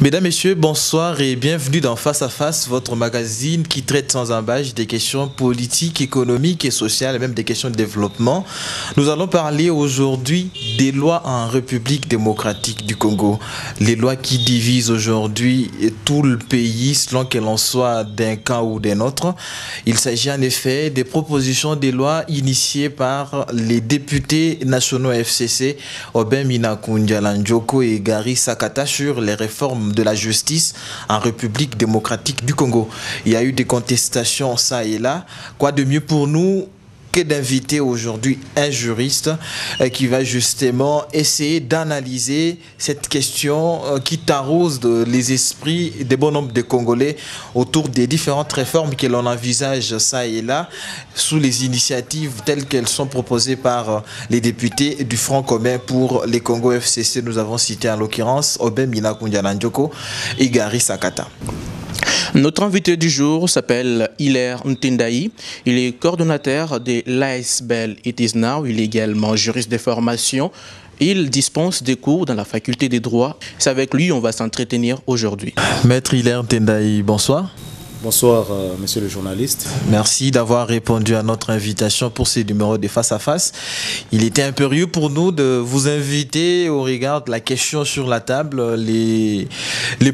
Mesdames, Messieurs, bonsoir et bienvenue dans Face à Face, votre magazine qui traite sans embâche des questions politiques, économiques et sociales, et même des questions de développement. Nous allons parler aujourd'hui des lois en République démocratique du Congo. Les lois qui divisent aujourd'hui tout le pays selon que l'on soit d'un camp ou d'un autre. Il s'agit en effet des propositions de lois initiées par les députés nationaux FCC, Aubin Minakundiala Njoko et Gary Sakata sur les réformes de la justice en République démocratique du Congo. Il y a eu des contestations ça et là. Quoi de mieux pour nous que d'inviter aujourd'hui un juriste qui va justement essayer d'analyser cette question qui t'arrose les esprits des bon nombre de Congolais autour des différentes réformes que l'on envisage ça et là sous les initiatives telles qu'elles sont proposées par les députés du Front commun pour les Congo FCC. Nous avons cité en l'occurrence Aubin Minakundiala Njoko et Gary Sakata. Notre invité du jour s'appelle Hilaire Ntendayi. Il est coordonnateur de l'ASBEL It Is Now. Il est également juriste de formation. Il dispense des cours dans la faculté des droits. C'est avec lui qu'on va s'entretenir aujourd'hui. Maître Hilaire Ntendayi, bonsoir. Bonsoir, monsieur le journaliste. Merci d'avoir répondu à notre invitation pour ces numéros de Face à Face. Il était impérieux pour nous de vous inviter au regard de la question sur la table, les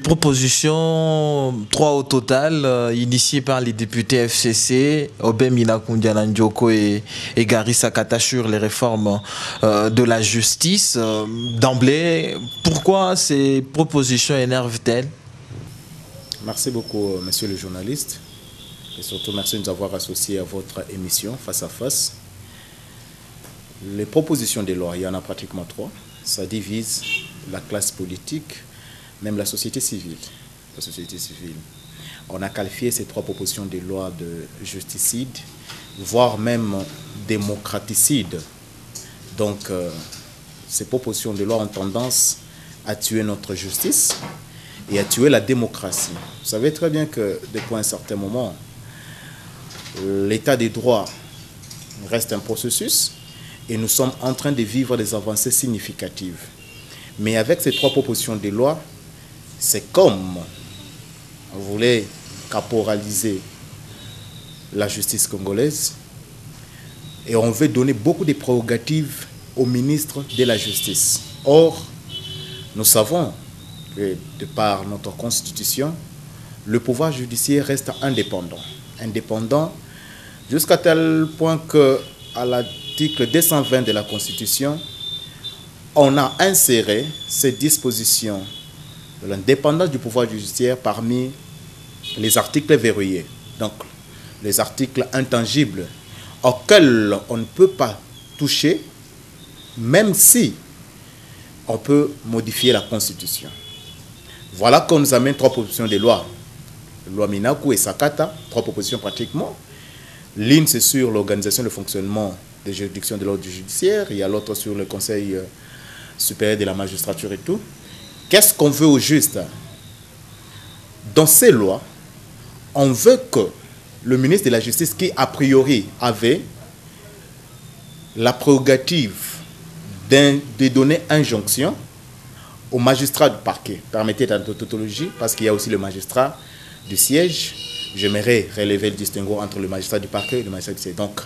propositions, 3 au total, initiées par les députés FCC, Aubin Minakundiala Njoko et Gary Sakata sur les réformes de la justice. D'emblée, pourquoi ces propositions énervent-elles ? Merci beaucoup, monsieur le journaliste. Et surtout, merci de nous avoir associés à votre émission Face à Face. Les propositions de loi, il y en a pratiquement 3. Ça divise la classe politique, même la société civile. On a qualifié ces 3 propositions de loi de justicides, voire même démocraticides. Donc, ces propositions de loi ont tendance à tuer notre justice et à tuer la démocratie. Vous savez très bien que depuis un certain moment, l'état des droits reste un processus et nous sommes en train de vivre des avancées significatives. Mais avec ces 3 propositions de loi, c'est comme on voulait caporaliser la justice congolaise et on veut donner beaucoup de prérogatives au ministre de la Justice. Or, nous savons que de par notre constitution, le pouvoir judiciaire reste indépendant. Indépendant jusqu'à tel point qu'à l'article 220 de la Constitution, on a inséré ces dispositions de l'indépendance du pouvoir judiciaire parmi les articles verrouillés. Donc, les articles intangibles auxquels on ne peut pas toucher, même si on peut modifier la Constitution. Voilà qu'on nous amène 3 propositions de loi. Loi Minaku et Sakata, 3 propositions pratiquement. L'une, c'est sur l'organisation et le fonctionnement des juridictions de l'ordre judiciaire. Il y a l'autre sur le Conseil supérieur de la magistrature et tout. Qu'est-ce qu'on veut au juste? Dans ces lois, on veut que le ministre de la Justice, qui a priori avait la prérogative de donner injonction au magistrat du parquet, permettez la tautologie, parce qu'il y a aussi le magistrat du siège. J'aimerais relever le distinguo entre le magistrat du parquet et le magistrat du siège. Donc,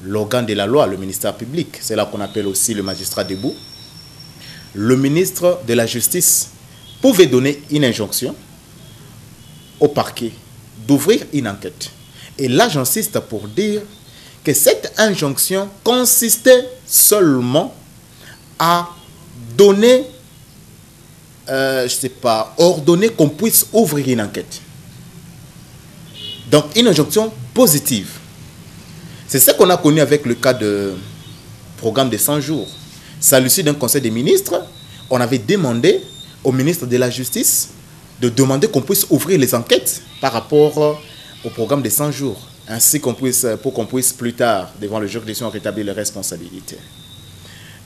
l'organe de la loi, le ministère public, c'est là qu'on appelle aussi le magistrat debout. Le ministre de la Justice pouvait donner une injonction au parquet d'ouvrir une enquête. Et là, j'insiste pour dire que cette injonction consistait seulement à donner ordonner qu'on puisse ouvrir une enquête. Donc, une injonction positive. C'est ce qu'on a connu avec le cas de programme de 100 jours. C'est à l'issue d'un conseil des ministres, on avait demandé au ministre de la Justice de demander qu'on puisse ouvrir les enquêtes par rapport au programme de 100 jours, ainsi pour qu'on puisse plus tard, devant le juge d'élection, rétablir les responsabilités.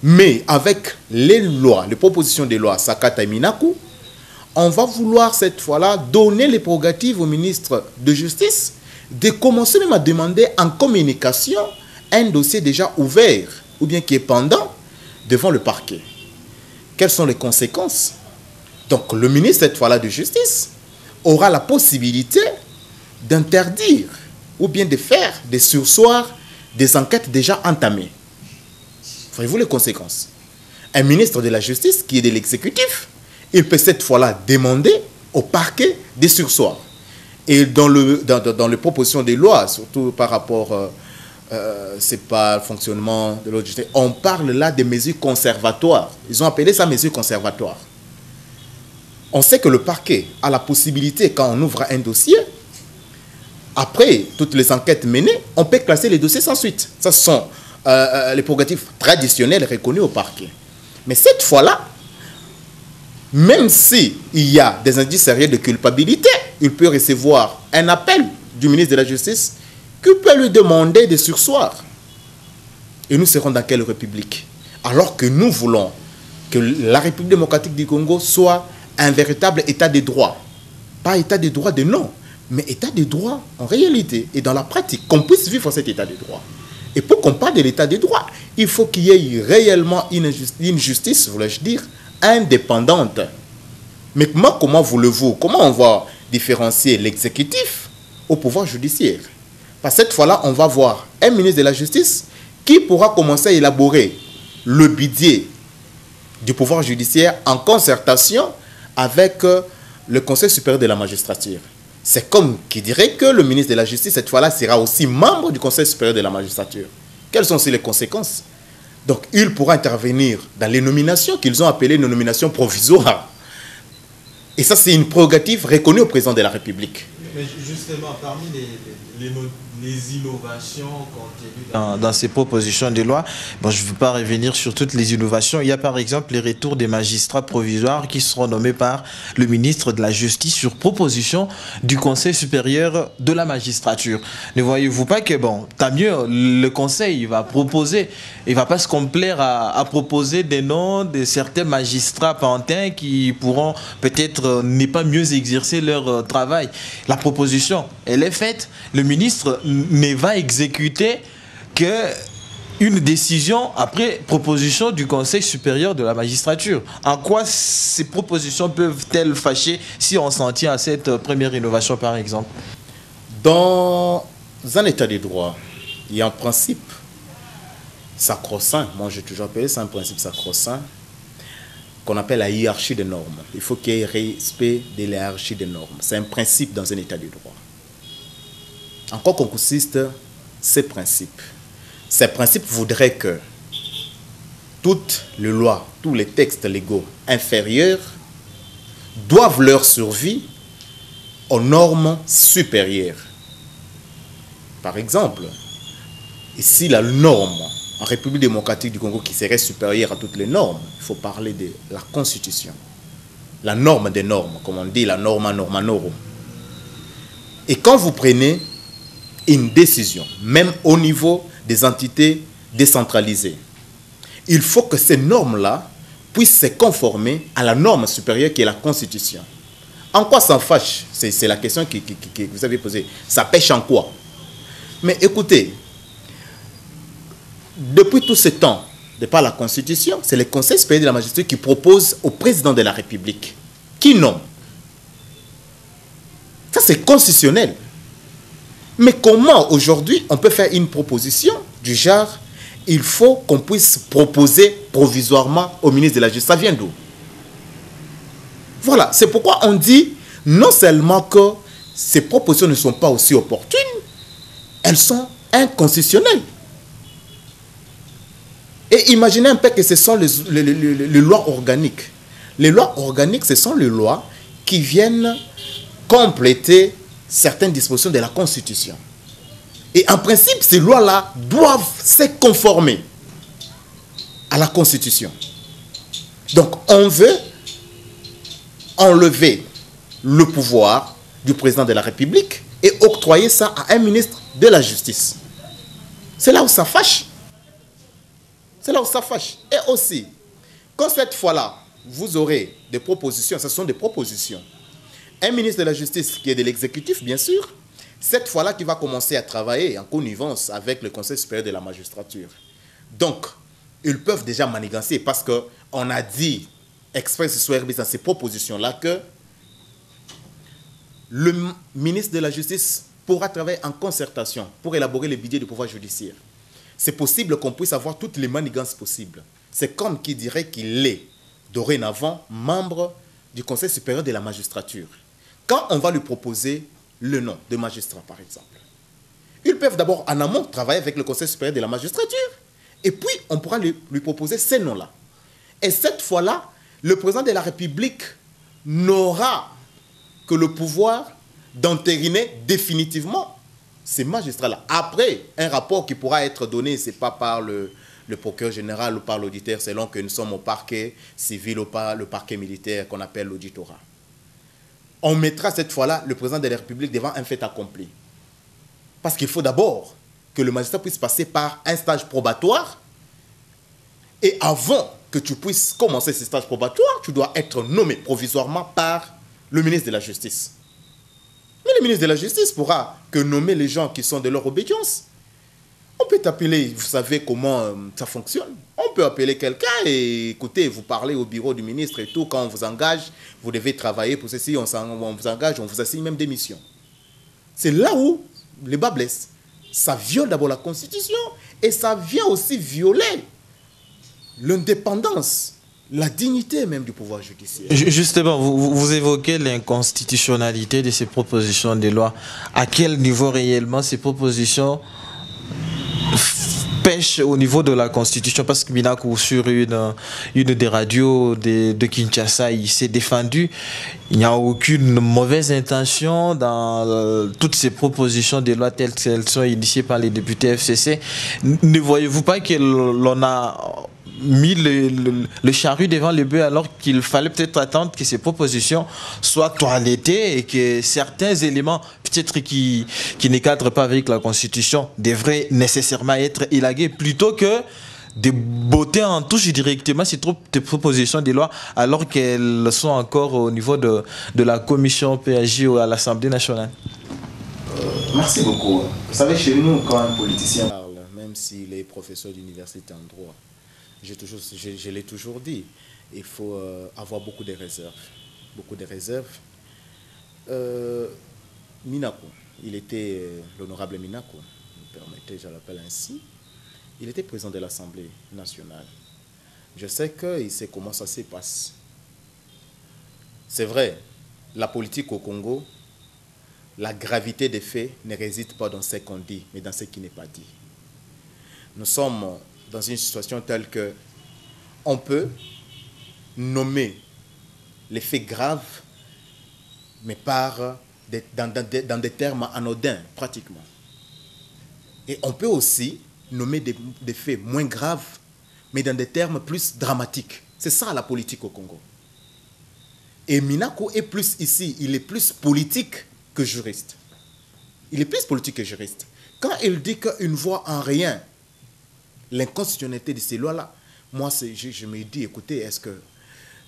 Mais avec les lois, les propositions de loi Sakata et Minaku, on va vouloir cette fois-là donner les prérogatives au ministre de Justice de commencer même à demander en communication un dossier déjà ouvert ou bien qui est pendant devant le parquet. Quelles sont les conséquences? Donc le ministre, cette fois-là, de Justice, aura la possibilité d'interdire ou bien de faire des sursoirs des enquêtes déjà entamées. Voyez-vous les conséquences? Un ministre de la Justice qui est de l'exécutif, il peut cette fois-là demander au parquet des sursoirs. Et dans les propositions des lois, surtout par rapport, c'est pas le fonctionnement de l'autre justice, on parle là des mesures conservatoires. Ils ont appelé ça mesures conservatoires. On sait que le parquet a la possibilité, quand on ouvre un dossier, après toutes les enquêtes menées, on peut classer les dossiers sans suite. Ça, ce sont les prérogatives traditionnelles reconnues au parquet. Mais cette fois-là, même s'il y a des indices sérieux de culpabilité, il peut recevoir un appel du ministre de la Justice qui peut lui demander de surseoir. Et nous serons dans quelle république? Alors que nous voulons que la République démocratique du Congo soit un véritable état de droit. Pas état de droit de non, mais état de droit en réalité et dans la pratique, qu'on puisse vivre cet état de droit. Et pour qu'on parle de l'état de droit, il faut qu'il y ait réellement une justice, voulais-je dire, indépendante. Mais comment voulez-vous, comment on va différencier l'exécutif au pouvoir judiciaire? Parce que cette fois-là, on va voir un ministre de la Justice qui pourra commencer à élaborer le budget du pouvoir judiciaire en concertation avec le Conseil supérieur de la magistrature. C'est comme qui dirait que le ministre de la Justice, cette fois-là, sera aussi membre du Conseil supérieur de la magistrature. Quelles sont aussi les conséquences? Donc, il pourra intervenir dans les nominations qu'ils ont appelées les nominations provisoires. Et ça, c'est une prérogative reconnue au président de la République. Mais justement, parmi les innovations contenues dans ces propositions de loi, bon, je ne veux pas revenir sur toutes les innovations. Il y a par exemple les retours des magistrats provisoires qui seront nommés par le ministre de la Justice sur proposition du Conseil supérieur de la magistrature. Ne voyez-vous pas que, bon, tant mieux, le Conseil va proposer, il ne va pas se complaire à proposer des noms de certains magistrats pantins qui pourront peut-être ne pas mieux exercer leur travail. La proposition, elle est faite, le ministre ne va exécuter qu'une décision après proposition du Conseil supérieur de la magistrature. En quoi ces propositions peuvent-elles fâcher si on s'en tient à cette première innovation par exemple? Dans un état de droit, il y a un principe sacro-saint, moi j'ai toujours appelé ça un principe sacro-saint, qu'on appelle la hiérarchie des normes. Il faut qu'il y ait respect de la hiérarchie des normes. C'est un principe dans un état de droit. En quoi consistent ces principes? Ces principes voudraient que toutes les lois, tous les textes légaux inférieurs doivent leur survie aux normes supérieures. Par exemple, ici la norme en République démocratique du Congo qui serait supérieure à toutes les normes, il faut parler de la Constitution. La norme des normes, comme on dit, la norma normanorum. Et quand vous prenez une décision, même au niveau des entités décentralisées, il faut que ces normes-là puissent se conformer à la norme supérieure qui est la Constitution. En quoi ça fâche? C'est la question que vous avez posée. Ça pêche en quoi? Mais écoutez, depuis tout ce temps, de par la Constitution, c'est le Conseil supérieur de la magistrature qui propose au président de la République. Qui nomme? Ça, c'est constitutionnel. Mais comment aujourd'hui on peut faire une proposition du genre il faut qu'on puisse proposer provisoirement au ministre de la Justice? Ça vient d'où? Voilà, c'est pourquoi on dit non seulement que ces propositions ne sont pas aussi opportunes, elles sont inconstitutionnelles. Et imaginez un peu que ce sont les lois organiques. Les lois organiques, ce sont les lois qui viennent compléter certaines dispositions de la Constitution. Et en principe, ces lois-là doivent se conformer à la Constitution. Donc, on veut enlever le pouvoir du président de la République et octroyer ça à un ministre de la Justice. C'est là où ça fâche. C'est là où ça fâche. Et aussi, quand cette fois-là, vous aurez des propositions, ce sont des propositions. Un ministre de la Justice qui est de l'exécutif, bien sûr, cette fois-là qui va commencer à travailler en connivence avec le Conseil supérieur de la magistrature. Donc, ils peuvent déjà manigancer parce qu'on a dit expresse sur RBC dans ces propositions-là que le ministre de la Justice pourra travailler en concertation pour élaborer les budgets du pouvoir judiciaire. C'est possible qu'on puisse avoir toutes les manigances possibles. C'est comme qui dirait qu'il est dorénavant membre du Conseil supérieur de la magistrature. Quand on va lui proposer le nom de magistrat, par exemple, ils peuvent d'abord en amont travailler avec le Conseil supérieur de la magistrature et puis on pourra lui proposer ces noms-là. Et cette fois-là, le président de la République n'aura que le pouvoir d'entériner définitivement ces magistrats-là. Après, un rapport qui pourra être donné, ce n'est pas par le procureur général ou par l'auditeur, selon que nous sommes au parquet civil ou pas le parquet militaire qu'on appelle l'auditorat. On mettra cette fois-là le président de la République devant un fait accompli. Parce qu'il faut d'abord que le magistrat puisse passer par un stage probatoire. Et avant que tu puisses commencer ce stage probatoire, tu dois être nommé provisoirement par le ministre de la Justice. Mais le ministre de la Justice pourra que nommer les gens qui sont de leur obédience. On peut t'appeler, vous savez comment ça fonctionne. On peut appeler quelqu'un et écoutez, vous parlez au bureau du ministre et tout, quand on vous engage, vous devez travailler pour ceci, on vous engage, on vous assigne même des missions. C'est là où les bas blessent. Ça viole d'abord la Constitution et ça vient aussi violer l'indépendance, la dignité même du pouvoir judiciaire. Justement, vous évoquez l'inconstitutionnalité de ces propositions de loi. À quel niveau réellement ces propositions pêchent au niveau de la Constitution? Parce que Minakou, sur une des radios de Kinshasa, il s'est défendu. Il n'y a aucune mauvaise intention dans toutes ces propositions de loi telles qu'elles sont initiées par les députés FCC. Ne voyez-vous pas que l'on a mis le charrue devant le bœuf alors qu'il fallait peut-être attendre que ces propositions soient toilettées et que certains éléments peut-être qui ne cadrent pas avec la Constitution devraient nécessairement être élagués plutôt que de botter en touche directement ces propositions de loi alors qu'elles sont encore au niveau de la commission PAJ ou à l'Assemblée nationale. Merci beaucoup. Vous savez, chez nous, quand un politicien parle, même s'il est professeur d'université en droit, je l'ai toujours dit, il faut avoir beaucoup de réserves. Beaucoup de réserves. Minakou, il était l'honorable Minakou, vous permettez, je l'appelle ainsi. Il était président de l'Assemblée nationale. Je sais qu'il sait comment ça se passe. C'est vrai, la politique au Congo, la gravité des faits ne réside pas dans ce qu'on dit, mais dans ce qui n'est pas dit. Nous sommes dans une situation telle que on peut nommer les faits graves, mais dans des termes anodins, pratiquement. Et on peut aussi nommer des faits moins graves, mais dans des termes plus dramatiques. C'est ça la politique au Congo. Et Minakou est plus ici, il est plus politique que juriste. Il est plus politique que juriste. Quand il dit qu'il ne voit en rien l'inconstitutionnalité de ces lois-là, moi, je me dis, écoutez, est-ce que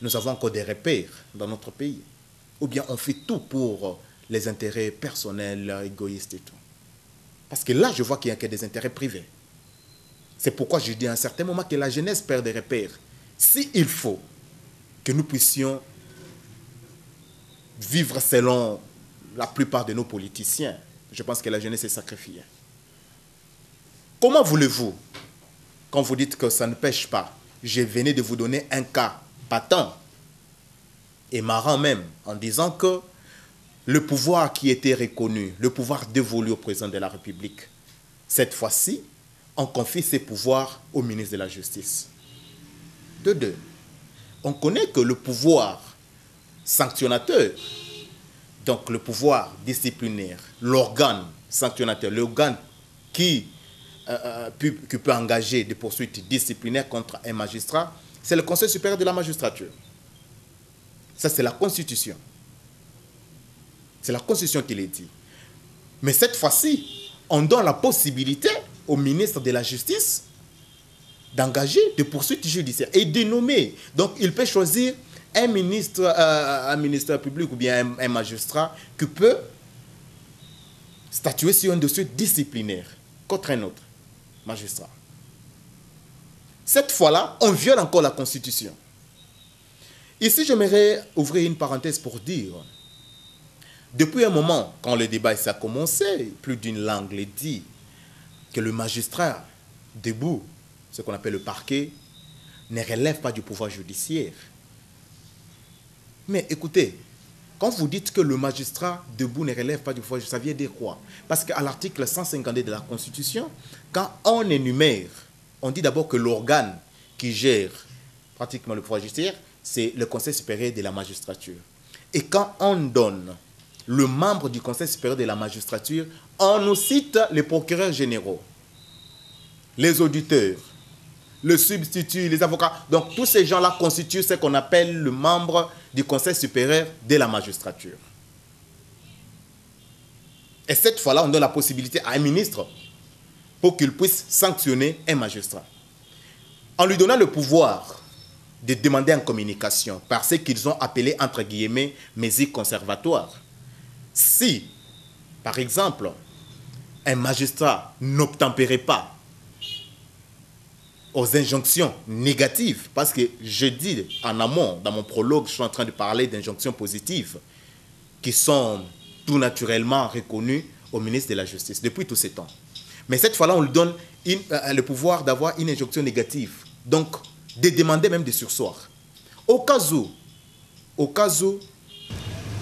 nous avons encore des repères dans notre pays? Ou bien on fait tout pour les intérêts personnels, égoïstes et tout? Parce que là, je vois qu'il n'y a que des intérêts privés. C'est pourquoi je dis à un certain moment que la jeunesse perd des repères. S'il faut que nous puissions vivre selon la plupart de nos politiciens, je pense que la jeunesse est sacrifiée. Comment voulez-vous, quand vous dites que ça ne pêche pas, je venais de vous donner un cas patent et marrant même, en disant que le pouvoir qui était reconnu, le pouvoir dévolu au président de la République, cette fois-ci, on confie ces pouvoirs au ministre de la Justice. De deux, on connaît que le pouvoir sanctionnateur, donc le pouvoir disciplinaire, l'organe sanctionnateur, l'organe qui peut engager des poursuites disciplinaires contre un magistrat, c'est le Conseil supérieur de la magistrature. Ça, c'est la Constitution. C'est la Constitution qui le dit. Mais cette fois-ci, on donne la possibilité au ministre de la Justice d'engager des poursuites judiciaires et de nommer. Donc, il peut choisir un ministre public ou bien un magistrat qui peut statuer sur un dossier disciplinaire contre un autre magistrat. Cette fois-là, on viole encore la Constitution. Ici, j'aimerais ouvrir une parenthèse pour dire, depuis un moment, quand le débat a commencé, plus d'une langue l'a dit, que le magistrat debout, ce qu'on appelle le parquet, ne relève pas du pouvoir judiciaire. Mais écoutez, quand vous dites que le magistrat debout ne relève pas du pouvoir judiciaire, ça vient dire quoi? Parce qu'à l'article 152 de la Constitution, quand on énumère, on dit d'abord que l'organe qui gère pratiquement le pouvoir judiciaire, c'est le Conseil supérieur de la magistrature. Et quand on donne le membre du Conseil supérieur de la magistrature, on nous cite les procureurs généraux, les auditeurs, le substitut, les avocats. Donc tous ces gens-là constituent ce qu'on appelle le membre du Conseil supérieur de la magistrature. Et cette fois-là, on donne la possibilité à un ministre pour qu'il puisse sanctionner un magistrat. En lui donnant le pouvoir de demander en communication par ce qu'ils ont appelé, entre guillemets, mesures conservatoires. Si, par exemple, un magistrat n'obtempérait pas aux injonctions négatives, parce que je dis en amont, dans mon prologue, je suis en train de parler d'injonctions positives qui sont tout naturellement reconnues au ministre de la Justice depuis tous ces temps. Mais cette fois-là, on lui donne le pouvoir d'avoir une injonction négative, donc de demander même des sursoirs. Au cas où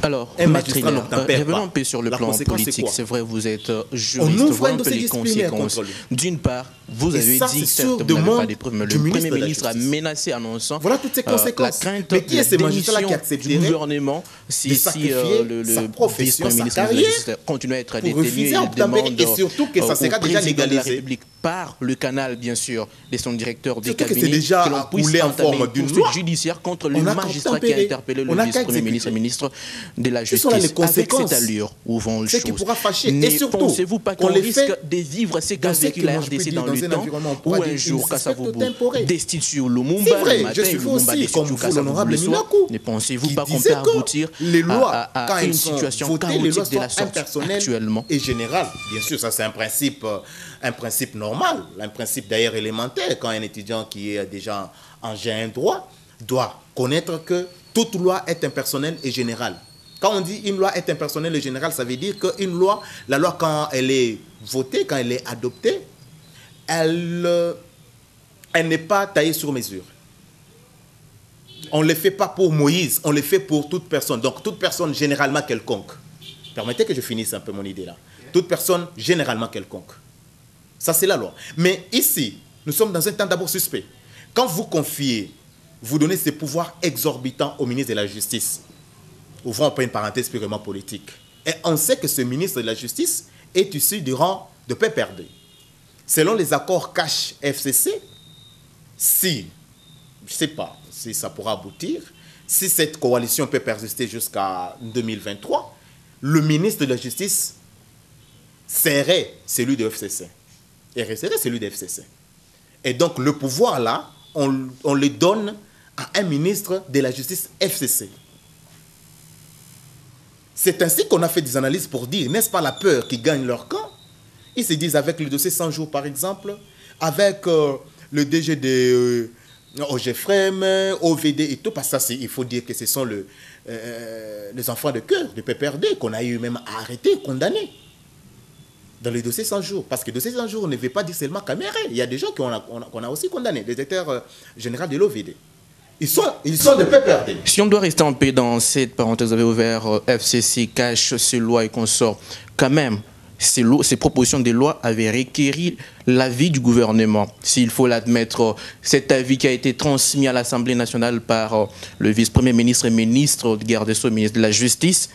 alors, un magistrat revenons un peu sur le plan politique. C'est vrai, vous êtes juriste, vous voyez un peu les conséquences. D'une part, vous avez dit que certes, vous n'avez pas des preuves, mais le Premier ministre a menacé, annonçant voilà toutes ces conséquences. La crainte mais qui est ce magistrat qui accepte du gouvernement si le vice-premier ministre de la Justice continue à être détenu. Il demande et surtout que ça sera déjà légalisé par le canal, bien sûr, de son directeur des cabinets, que l'on puisse entamer une poursuite judiciaire contre le magistrat qui a interpellé le vice-premier ministre et ministre de la Justice. Avec cette allure, où vont les choses, et surtout, pensez-vous pas qu'on risque de vivre ces cas vécus la RDC dans le temps où un jour, Kassavubu destitue Lumumba, le matin, Lumumba destitue Kassavubu, ne pensez-vous pas qu'on peut aboutir à une situation chaotique de la sorte actuellement? Et général, bien sûr, ça c'est un principe normal, un principe d'ailleurs élémentaire, quand un étudiant qui est déjà en G1 droit doit connaître que toute loi est impersonnelle et générale. Quand on dit une loi est impersonnelle et générale, ça veut dire qu'une loi, la loi quand elle est votée, quand elle est adoptée, elle n'est pas taillée sur mesure. On ne le fait pas pour Moïse, on le fait pour toute personne. Donc toute personne généralement quelconque. Permettez que je finisse un peu mon idée là. Toute personne généralement quelconque. Ça c'est la loi. Mais ici, nous sommes dans un temps d'abord suspect. Quand vous confiez, vous donnez ces pouvoirs exorbitants au ministre de la Justice, ouvrons pas une parenthèse purement politique. Et on sait que ce ministre de la Justice est issu du rang de PPRD. Selon les accords cash-FCC, si, je ne sais pas si ça pourra aboutir, si cette coalition peut persister jusqu'à 2023, le ministre de la Justice serait celui de FCC. Et resterait celui de FCC. Et donc le pouvoir là, on le donne à un ministre de la Justice FCC. C'est ainsi qu'on a fait des analyses pour dire, n'est-ce pas la peur qui gagne leur camp? Ils se disent avec le dossier 100 jours par exemple, avec le DG de OGFREM, OVD et tout, parce que ça, il faut dire que ce sont les enfants de cœur de PPRD qu'on a eu même à arrêter, condamnés dans le dossier 100 jours. Parce que le dossier 100 jours ne veut pas dire seulement Caméré. Il y a des gens qu'on a aussi condamnés, le directeur général de l'OVD. Ils sont de PPRD. Si on doit rester en paix dans cette parenthèse, vous avez ouvert FCC, cash, ces lois et consorts, quand même, ces propositions de loi avaient requéri l'avis du gouvernement. S'il faut l'admettre, cet avis qui a été transmis à l'Assemblée nationale par le vice-premier ministre et ministre de garde des Sceaux, ministre de la Justice,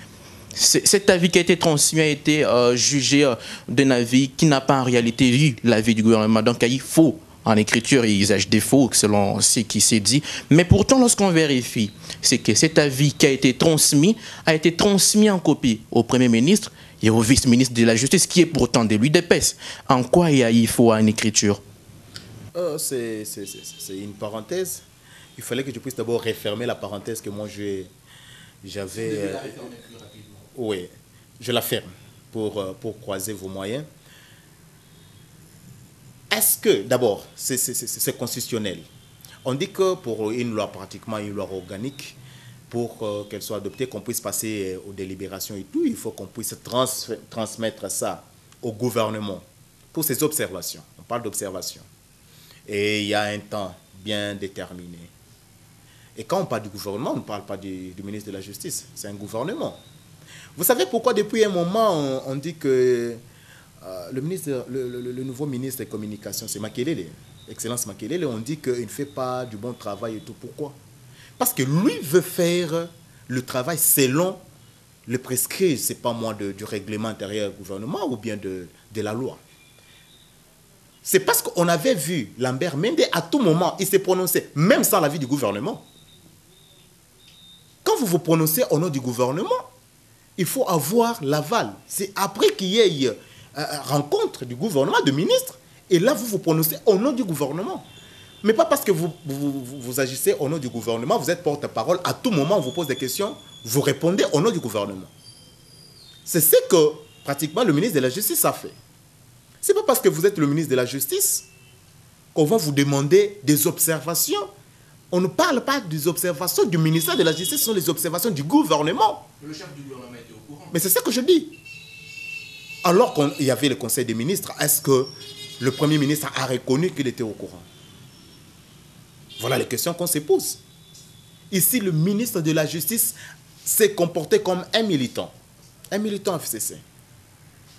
cet avis qui a été transmis a été jugé d'un avis qui n'a pas en réalité eu l'avis du gouvernement. Donc il faut, en écriture, il usage des faux selon ce qui s'est dit. Mais pourtant, lorsqu'on vérifie, c'est que cet avis qui a été transmis en copie au Premier ministre et au vice-ministre de la Justice, qui est pourtant de l'UDPS. En quoi il y a eu faux en écriture? C'est une parenthèse. Il fallait que je puisse d'abord refermer la parenthèse que moi j'avais... Oui, je la ferme pour croiser vos moyens. Est-ce que, d'abord, c'est constitutionnel? On dit que pour une loi, pratiquement une loi organique, pour qu'elle soit adoptée, qu'on puisse passer aux délibérations et tout, il faut qu'on puisse transmettre ça au gouvernement pour ses observations. On parle d'observation. Et il y a un temps bien déterminé. Et quand on parle du gouvernement, on ne parle pas du ministre de la Justice. C'est un gouvernement. Vous savez pourquoi depuis un moment, on dit que le nouveau ministre des Communications, c'est Makelele, Excellence Makelele, on dit qu'il ne fait pas du bon travail et tout. Pourquoi? Parce que lui veut faire le travail selon le prescrit, c'est pas moi, du règlement intérieur du gouvernement ou bien de la loi. C'est parce qu'on avait vu Lambert Mende, à tout moment, il s'est prononcé, même sans l'avis du gouvernement. Quand vous vous prononcez au nom du gouvernement, il faut avoir l'aval. C'est après qu'il y ait rencontre du gouvernement, de ministres, et là vous vous prononcez au nom du gouvernement. Mais pas parce que vous agissez au nom du gouvernement, vous êtes porte-parole, à tout moment on vous pose des questions, vous répondez au nom du gouvernement. C'est ce que pratiquement le ministre de la Justice a fait. Ce n'est pas parce que vous êtes le ministre de la Justice qu'on va vous demander des observations. On ne parle pas des observations du ministère de la Justice, ce sont les observations du gouvernement. Le chef du gouvernement était au courant. Mais c'est ce que je dis. Alors qu'il y avait le Conseil des ministres, est-ce que le Premier ministre a reconnu qu'il était au courant? Voilà les questions qu'on se pose. Ici, le ministre de la Justice s'est comporté comme un militant FCC.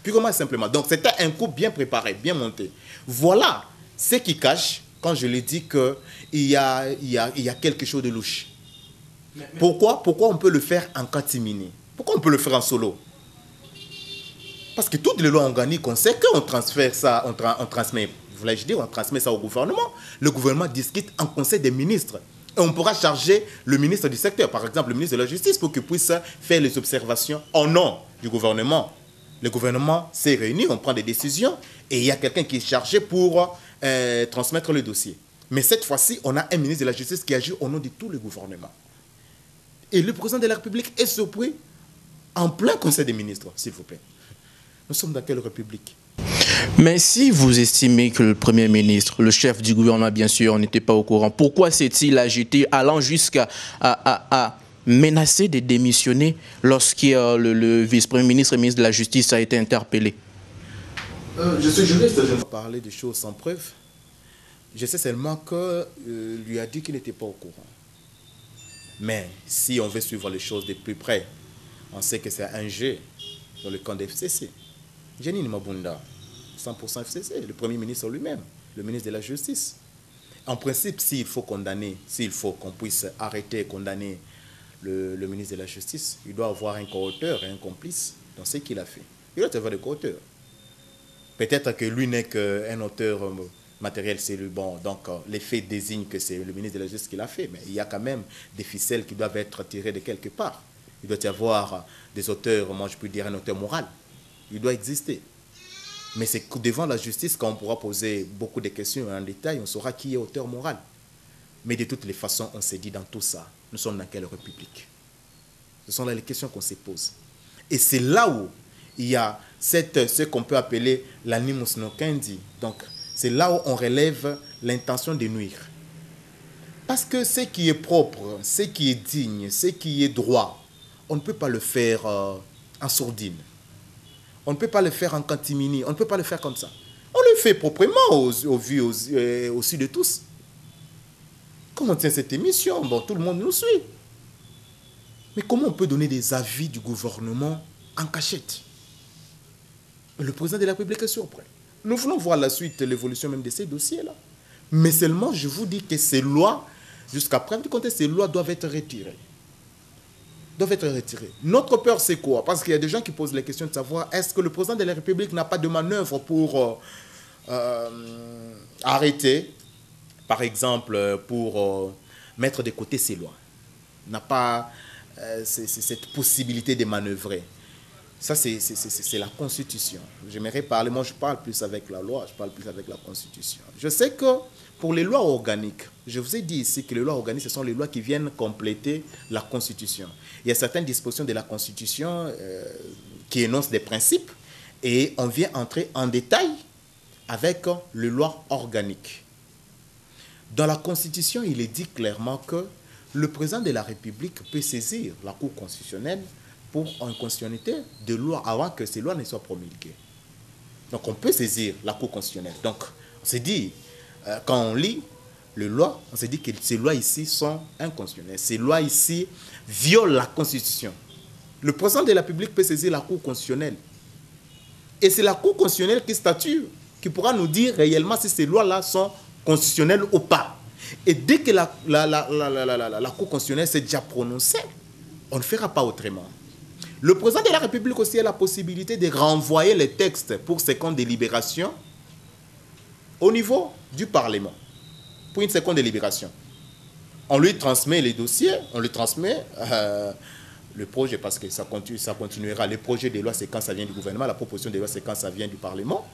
Puis comment simplement? Donc c'était un coup bien préparé, bien monté. Voilà ce qui cache, quand je l'ai dit, qu'il y a quelque chose de louche. Pourquoi on peut le faire en catimini? Pourquoi on peut le faire en solo? Parce que toutes les lois organiques, on sait qu'on transfère ça, on transmet, voulais-je dire, on transmet ça au gouvernement. Le gouvernement discute en conseil des ministres. Et on pourra charger le ministre du secteur, par exemple le ministre de la Justice, pour qu'il puisse faire les observations au nom du gouvernement. Le gouvernement s'est réuni, on prend des décisions, et il y a quelqu'un qui est chargé pour transmettre le dossier. Mais cette fois-ci, on a un ministre de la Justice qui agit au nom de tout le gouvernement. Et le président de la République est surpris en plein conseil des ministres, s'il vous plaît. Nous sommes dans quelle république? Mais si vous estimez que le Premier ministre, le chef du gouvernement, bien sûr, n'était pas au courant, pourquoi s'est-il agité, allant jusqu'à menacer de démissionner lorsque le vice-premier ministre et ministre de la Justice a été interpellé? Je suis juriste, je ne vais pas parler de choses sans preuve. Je sais seulement qu'il lui a dit qu'il n'était pas au courant. Mais si on veut suivre les choses de plus près, on sait que c'est un jeu dans le camp de FCC. Janine Mabunda, 100% FCC, le Premier ministre lui-même, le ministre de la Justice. En principe, s'il faut condamner, s'il faut qu'on puisse arrêter et condamner le ministre de la Justice, il doit avoir un co-auteur et un complice dans ce qu'il a fait. Il doit avoir des co-auteurs. Peut-être que lui n'est qu'un auteur matériel, c'est le bon. Donc, les faits désignent que c'est le ministre de la Justice qui l'a fait. Mais il y a quand même des ficelles qui doivent être tirées de quelque part. Il doit y avoir des auteurs, moi je peux dire un auteur moral. Il doit exister. Mais c'est devant la justice qu'on pourra poser beaucoup de questions en détail, on saura qui est auteur moral. Mais de toutes les façons, on s'est dit dans tout ça, nous sommes dans quelle république? Ce sont là les questions qu'on se pose. Et c'est là où il y a ce qu'on peut appeler l'animus nocendi. Donc, c'est là où on relève l'intention de nuire. Parce que ce qui est propre, ce qui est digne, ce qui est droit, on ne peut pas le faire en sourdine. On ne peut pas le faire en catimini, on ne peut pas le faire comme ça. On le fait proprement au vu, au su de tous. Comment tient cette émission? Bon, tout le monde nous suit. Mais comment on peut donner des avis du gouvernement en cachette? Le président de la République est surpris. Nous voulons voir la suite, l'évolution même de ces dossiers-là. Mais seulement, je vous dis que ces lois, jusqu'à preuve du contraire, ces lois doivent être retirées. Notre peur, c'est quoi? Parce qu'il y a des gens qui posent la question de savoir est-ce que le président de la République n'a pas de manœuvre pour arrêter, par exemple, pour mettre de côté ces lois? N'a pas cette possibilité de manœuvrer. Ça, c'est la Constitution. J'aimerais parler, moi je parle plus avec la loi, je parle plus avec la Constitution. Je sais que pour les lois organiques, je vous ai dit ici que les lois organiques, ce sont les lois qui viennent compléter la Constitution. Il y a certaines dispositions de la Constitution qui énoncent des principes et on vient entrer en détail avec les lois organiques. Dans la Constitution, il est dit clairement que le président de la République peut saisir la Cour constitutionnelle pour inconstitutionnalité de loi avant que ces lois ne soient promulguées. Donc on peut saisir la Cour constitutionnelle. Donc on s'est dit, quand on lit les lois, on s'est dit que ces lois ici sont inconstitutionnelles. Ces lois ici violent la Constitution. Le président de la République peut saisir la Cour constitutionnelle. Et c'est la Cour constitutionnelle qui statue, qui pourra nous dire réellement si ces lois-là sont constitutionnelles ou pas. Et dès que la Cour constitutionnelle s'est déjà prononcée, on ne fera pas autrement. Le président de la République aussi a la possibilité de renvoyer les textes pour seconde délibération au niveau du Parlement, pour une seconde délibération. On lui transmet les dossiers, on lui transmet le projet, parce que ça continuera. Le projet de loi, c'est quand ça vient du gouvernement, la proposition de loi, c'est quand ça vient du Parlement.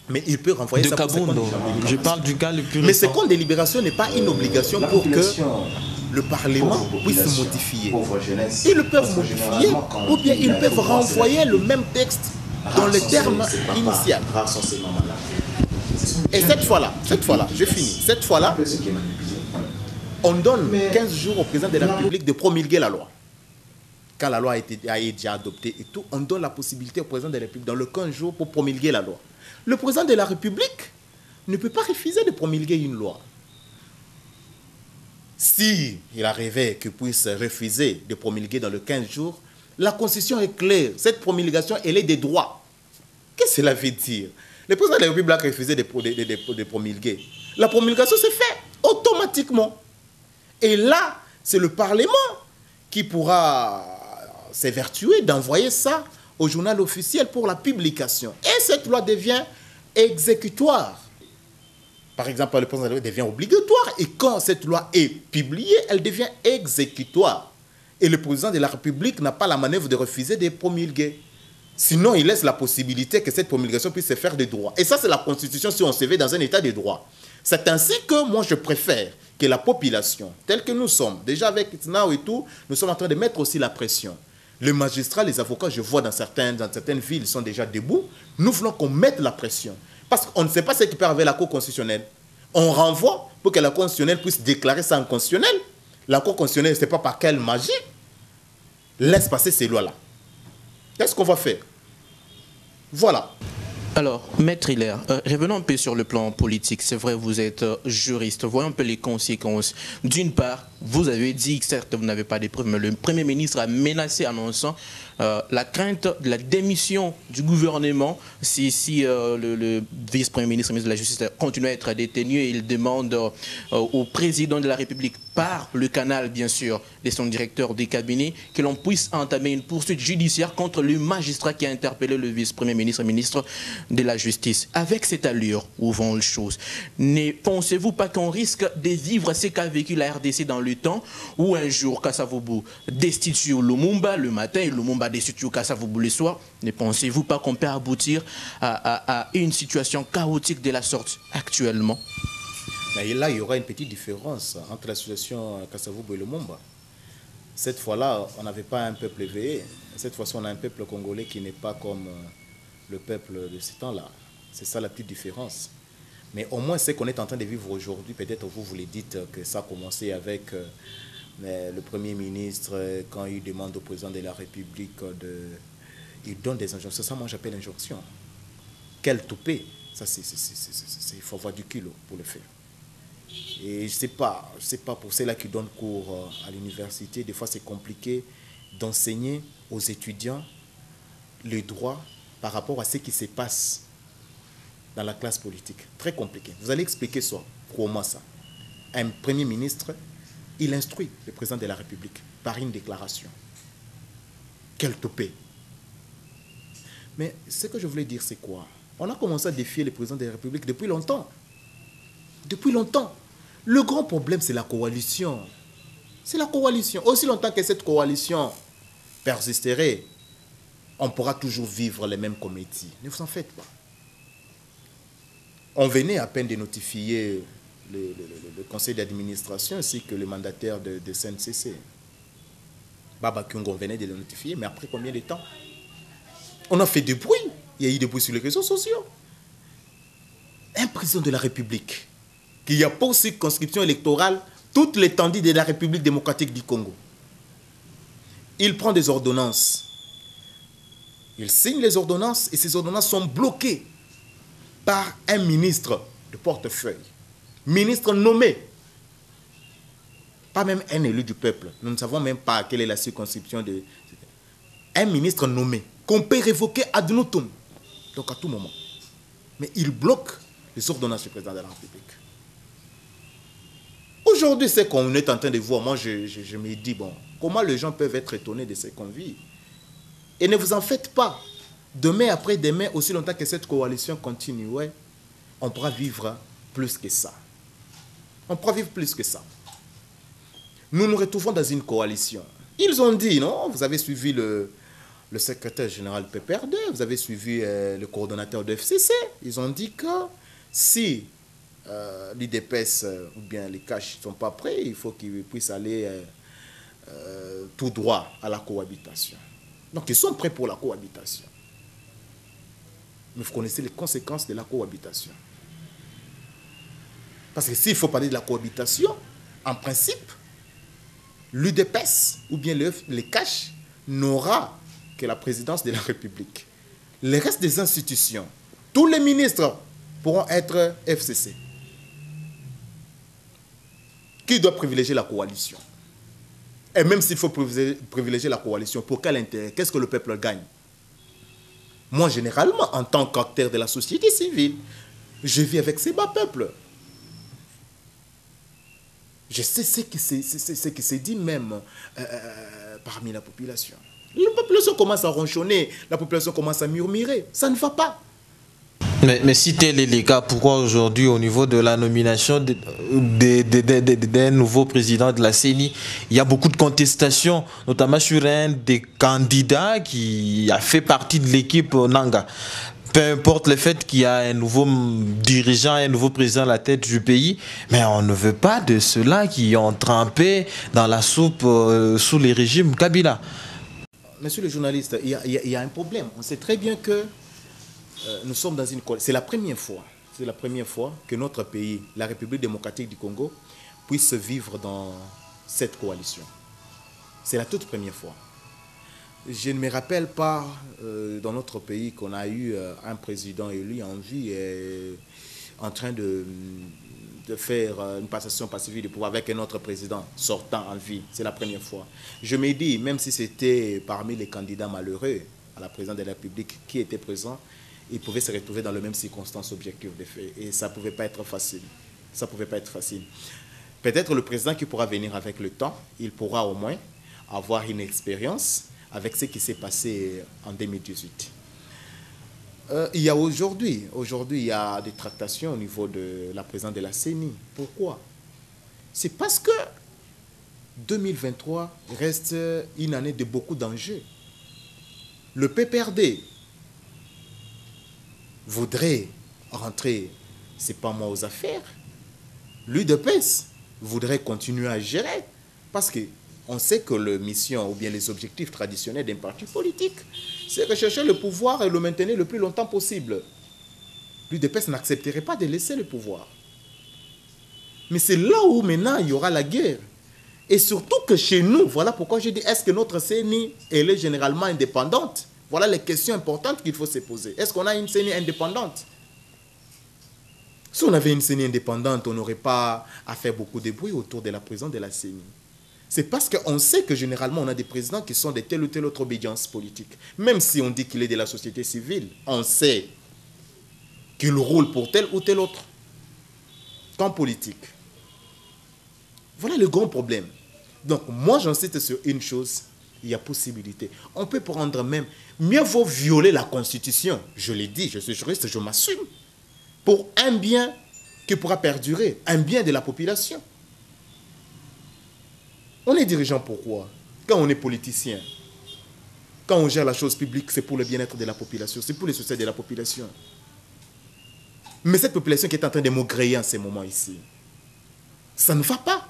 Mais il peut renvoyer ça pour seconde délibération. Je parle du cas le plus récent. Mais seconde délibération n'est pas une obligation pour que le Parlement puisse modifier. Ils le peuvent modifier ou bien ils peuvent renvoyer le même texte dans les termes initiaux. Et cette fois-là, je finis. Cette fois-là, on donne 15 jours au président de la République de promulguer la loi. Quand la loi a été déjà adoptée et tout, on donne la possibilité au président de la République dans le 15 jours pour promulguer la loi. Le président de la République ne peut pas refuser de promulguer une loi. Si il arrivait qu'il puisse refuser de promulguer dans le 15 jours, la Constitution est claire. Cette promulgation, elle est des droits. Qu'est-ce que cela veut dire? Le président de la République a refusé de promulguer. La promulgation se fait automatiquement. Et là, c'est le Parlement qui pourra s'évertuer d'envoyer ça au journal officiel pour la publication. Et cette loi devient exécutoire. Par exemple, le président de la République devient obligatoire. Et quand cette loi est publiée, elle devient exécutoire. Et le président de la République n'a pas la manœuvre de refuser de promulguer. Sinon, il laisse la possibilité que cette promulgation puisse se faire de droit. Et ça, c'est la Constitution si on se fait dans un état de droit. C'est ainsi que moi, je préfère que la population, telle que nous sommes, déjà avec Itnao et tout, nous sommes en train de mettre aussi la pression. Les magistrats, les avocats, je vois dans certaines villes, ils sont déjà debout. Nous voulons qu'on mette la pression. Parce qu'on ne sait pas ce qui peut arriver à la Cour constitutionnelle. On renvoie pour que la Cour constitutionnelle puisse déclarer ça inconstitutionnel. La Cour constitutionnelle, je ne sais pas par quelle magie, laisse passer ces lois-là. Qu'est-ce qu'on va faire? Voilà. Alors, Maître Hilaire, revenons un peu sur le plan politique. C'est vrai, vous êtes juriste. Voyons un peu les conséquences. D'une part, vous avez dit que certes, vous n'avez pas de preuves, mais le Premier ministre a menacé, annonçant la crainte de la démission du gouvernement si le vice-premier ministre, ministre de la Justice, continue à être détenu. Et il demande au président de la République, par le canal, bien sûr, de son directeur des cabinets, que l'on puisse entamer une poursuite judiciaire contre le magistrat qui a interpellé le vice-premier ministre, ministre de la Justice. Avec cette allure, où vont les choses, ne pensez-vous pas qu'on risque de vivre ce qu'a vécu la RDC dans le temps, où un jour, Kasavubu destitue Lumumba le matin et Lumumba destitue Kasavubu le soir? Ne pensez-vous pas qu'on peut aboutir à une situation chaotique de la sorte actuellement? Et là, il y aura une petite différence entre la situation Kasavubu et Lumumba. Cette fois-là, on n'avait pas un peuple éveillé. Cette fois-ci, on a un peuple congolais qui n'est pas comme le peuple de ce temps-là. C'est ça la petite différence. Mais au moins, ce qu'on est en train de vivre aujourd'hui, peut-être vous le dites que ça a commencé avec le Premier ministre, quand il demande au président de la République il donne des injonctions. Ça, moi, j'appelle injonction. Quel toupet. Ça, il faut avoir du kilo pour le faire. Et je sais pas pour ceux-là qui donnent cours à l'université, des fois c'est compliqué d'enseigner aux étudiants le droit par rapport à ce qui se passe dans la classe politique. Très compliqué. Vous allez expliquer ça. Comment ça? Un Premier ministre, il instruit le président de la République par une déclaration. Quel topé. Mais ce que je voulais dire, c'est quoi? On a commencé à défier le président de la République depuis longtemps. Depuis longtemps. Le grand problème, c'est la coalition. C'est la coalition. Aussi longtemps que cette coalition persisterait, on pourra toujours vivre les mêmes comédies. Ne vous en faites pas. On venait à peine de notifier le conseil d'administration ainsi que le mandataire de CNCC. Baba Kyungo, on venait de le notifier, mais après combien de temps? On a fait du bruit. Il y a eu des bruits sur les réseaux sociaux. Un président de la République qui a pour circonscription électorale toute l'étendue de la République démocratique du Congo. Il prend des ordonnances. Il signe les ordonnances et ces ordonnances sont bloquées par un ministre de portefeuille. Ministre nommé. Pas même un élu du peuple. Nous ne savons même pas quelle est la circonscription de... Un ministre nommé, qu'on peut révoquer ad nutum. Donc à tout moment. Mais il bloque les ordonnances du président de la République. Aujourd'hui, c'est qu'on est en train de voir. Moi, je me dis, bon, comment les gens peuvent être étonnés de ce qu'on vit? Et ne vous en faites pas. Demain après demain, aussi longtemps que cette coalition continue, ouais, on pourra vivre plus que ça. On pourra vivre plus que ça. Nous nous retrouvons dans une coalition. Ils ont dit, non? Vous avez suivi le secrétaire général PPRD, vous avez suivi le coordonnateur de FCC. Ils ont dit que si l'IDPS ou bien les caches ne sont pas prêts, il faut qu'ils puissent aller tout droit à la cohabitation. Donc ils sont prêts pour la cohabitation. Mais vous connaissez les conséquences de la cohabitation. Parce que s'il faut parler de la cohabitation, en principe, l'UDPS ou bien les caches n'aura que la présidence de la République. Le reste des institutions, tous les ministres pourront être FCC. Qui doit privilégier la coalition? Et même s'il faut privilégier la coalition, pour quel intérêt? Qu'est-ce que le peuple gagne? Moi, généralement, en tant qu'acteur de la société civile, je vis avec ces bas peuples. Je sais ce qui s'est dit même parmi la population. La population commence à ronchonner, la population commence à murmurer. Ça ne va pas. Mais si tel est le cas, pourquoi aujourd'hui, au niveau de la nomination d'un nouveau président de la CENI, il y a beaucoup de contestations, notamment sur un des candidats qui a fait partie de l'équipe Nanga. Peu importe le fait qu'il y a un nouveau dirigeant, un nouveau président à la tête du pays, mais on ne veut pas de ceux-là qui ont trempé dans la soupe sous les régimes Kabila. Monsieur le journaliste, il y a un problème. On sait très bien que nous sommes dans une coalition. C'est la première fois que notre pays, la République démocratique du Congo, puisse vivre dans cette coalition. C'est la toute première fois. Je ne me rappelle pas dans notre pays qu'on a eu un président élu en vie en train de faire une passation pacifique de pouvoir avec un autre président sortant en vie. C'est la première fois. Je me dis, même si c'était parmi les candidats malheureux à la présidence de la République qui était présent, ils pouvaient se retrouver dans les mêmes circonstances objectives de fait. Et ça ne pouvait pas être facile. Ça ne pouvait pas être facile. Peut-être le président qui pourra venir avec le temps, il pourra au moins avoir une expérience avec ce qui s'est passé en 2018. Il y a aujourd'hui, il y a des tractations au niveau de la présidence de la CENI. Pourquoi? C'est parce que 2023 reste une année de beaucoup d'enjeux. Le PPRD voudrait rentrer, c'est pas moi aux affaires. L'UDPS voudrait continuer à gérer parce que on sait que la mission ou bien les objectifs traditionnels d'un parti politique, c'est rechercher le pouvoir et le maintenir le plus longtemps possible. L'UDPS n'accepterait pas de laisser le pouvoir. Mais c'est là où maintenant il y aura la guerre. Et surtout que chez nous, voilà pourquoi je dis, est-ce que notre CENI, elle est généralement indépendante? Voilà les questions importantes qu'il faut se poser. Est-ce qu'on a une CENI indépendante? Si on avait une CENI indépendante, on n'aurait pas à faire beaucoup de bruit autour de la présence de la CENI. C'est parce qu'on sait que généralement, on a des présidents qui sont de telle ou telle autre obédience politique. Même si on dit qu'il est de la société civile, on sait qu'il roule pour tel ou tel autre camp politique. Voilà le grand problème. Donc, moi, j'insiste sur une chose, il y a possibilité. On peut prendre même, mieux vaut violer la Constitution. Je l'ai dit, je suis juriste, je m'assume. Pour un bien qui pourra perdurer, un bien de la population. On est dirigeant pourquoi? Quand on est politicien, quand on gère la chose publique, c'est pour le bien-être de la population, c'est pour les sociétés de la population. Mais cette population qui est en train de maugréer en ces moments ici, ça ne va pas.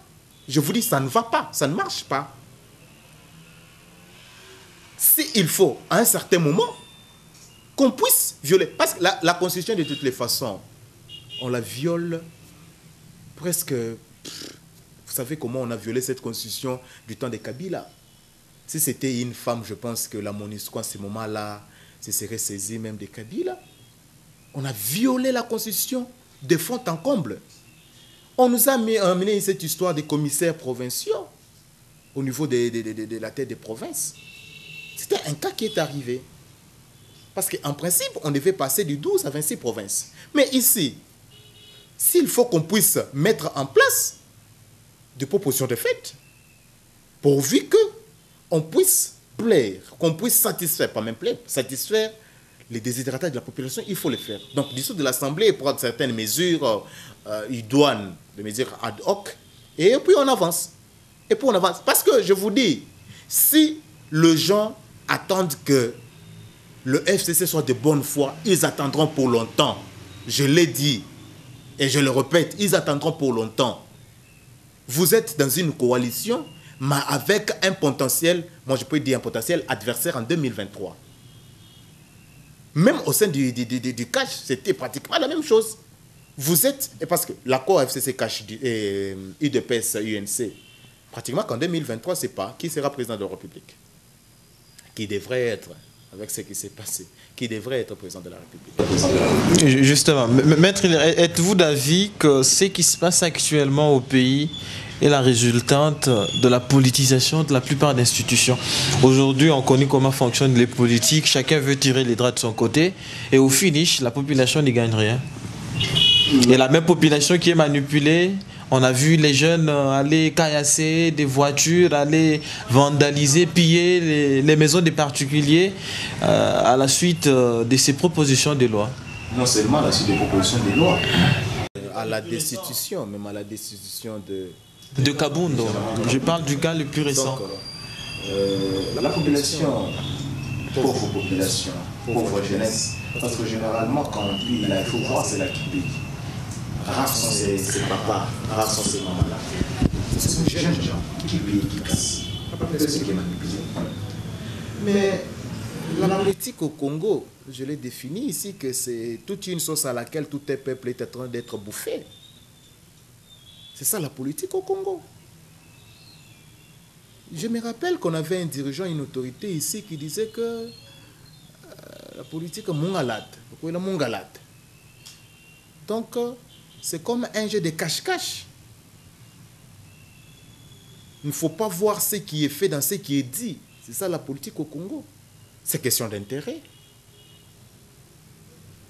Je vous dis, ça ne va pas, ça ne marche pas. S'il faut, à un certain moment, qu'on puisse violer. Parce que la Constitution, de toutes les façons, on la viole presque... Vous savez comment on a violé cette constitution du temps de Kabila. Si c'était une femme, je pense que la MONUSCO, à ce moment-là, se serait saisie même de Kabila. On a violé la constitution de fond en comble. On nous a amené cette histoire des commissaires provinciaux au niveau de la tête des provinces. C'était un cas qui est arrivé. Parce qu'en principe, on devait passer du 12 à 26 provinces. Mais ici, s'il faut qu'on puisse mettre en place des propositions de fait, pourvu qu'on puisse plaire, qu'on puisse satisfaire, pas même plaire, satisfaire les désidératas de la population, il faut le faire. Donc, dissoudre de l'Assemblée, prendre certaines mesures idoines, des mesures ad hoc, et puis on avance. Et puis on avance. Parce que, je vous dis, si les gens attendent que le FCC soit de bonne foi, ils attendront pour longtemps. Je l'ai dit, et je le répète, ils attendront pour longtemps. Vous êtes dans une coalition, mais avec un potentiel, moi je peux dire un potentiel adversaire en 2023. Même au sein du CACH, c'était pratiquement la même chose. Vous êtes, et parce que l'accord FCC-CACH et UDPS, UNC, pratiquement qu'en 2023, c'est pas qui sera président de la République. Qui devrait être, avec ce qui s'est passé, qui devrait être président de la République. Justement, Maître, êtes-vous d'avis que ce qui se passe actuellement au pays est la résultante de la politisation de la plupart des institutions? Aujourd'hui, on connaît comment fonctionnent les politiques, chacun veut tirer les draps de son côté, et au finish, la population n'y gagne rien. Et la même population qui est manipulée, on a vu les jeunes aller caillasser des voitures, aller vandaliser, piller les maisons des particuliers à la suite de ces propositions de loi. Non seulement à la suite des propositions de loi, à la destitution, même à la destitution de Kabundo. Je parle du cas le plus récent. Donc, la population, pauvre jeunesse, parce que généralement quand on dit il faut voir c'est là qui pique. Rares sont ses papas, rares sont ses mamans là. Ce sont ces jeunes gens qui pillent, qui cassent. C'est ce qui est manipulé. Mais la politique au Congo, je l'ai défini ici que c'est toute une sauce à laquelle tout un peuple est en train d'être bouffé. C'est ça la politique au Congo. Je me rappelle qu'on avait un dirigeant, une autorité ici qui disait que la politique est mongalate. Donc, c'est comme un jeu de cache-cache. Il ne faut pas voir ce qui est fait dans ce qui est dit. C'est ça la politique au Congo. C'est question d'intérêt.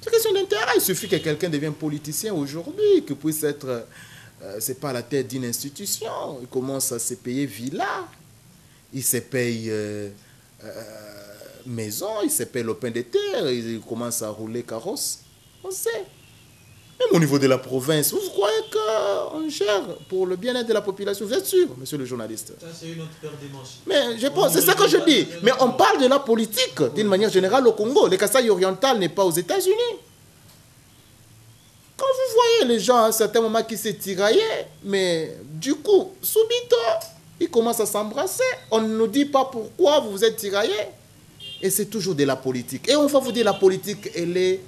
C'est question d'intérêt. Il suffit que quelqu'un devienne politicien aujourd'hui, qu'il puisse être, c'est pas à la tête d'une institution. Il commence à se payer villa. Il se paye maison, il se paye lopin de terre, il commence à rouler carrosse. On sait. Même au niveau de la province, vous croyez qu'on gère pour le bien-être de la population? Vous êtes sûr, monsieur le journaliste? Ça, c'est une autre paire de manches. Mais je pense, c'est ça que je dis. Mais on parle de la politique d'une manière générale au Congo. Le Kasaï oriental n'est pas aux États-Unis. Quand vous voyez les gens à un certain moment qui se tiraillaient, mais du coup, subito, ils commencent à s'embrasser. On ne nous dit pas pourquoi vous vous êtes tiraillés. Et c'est toujours de la politique. Et on va vous dire la politique, elle est,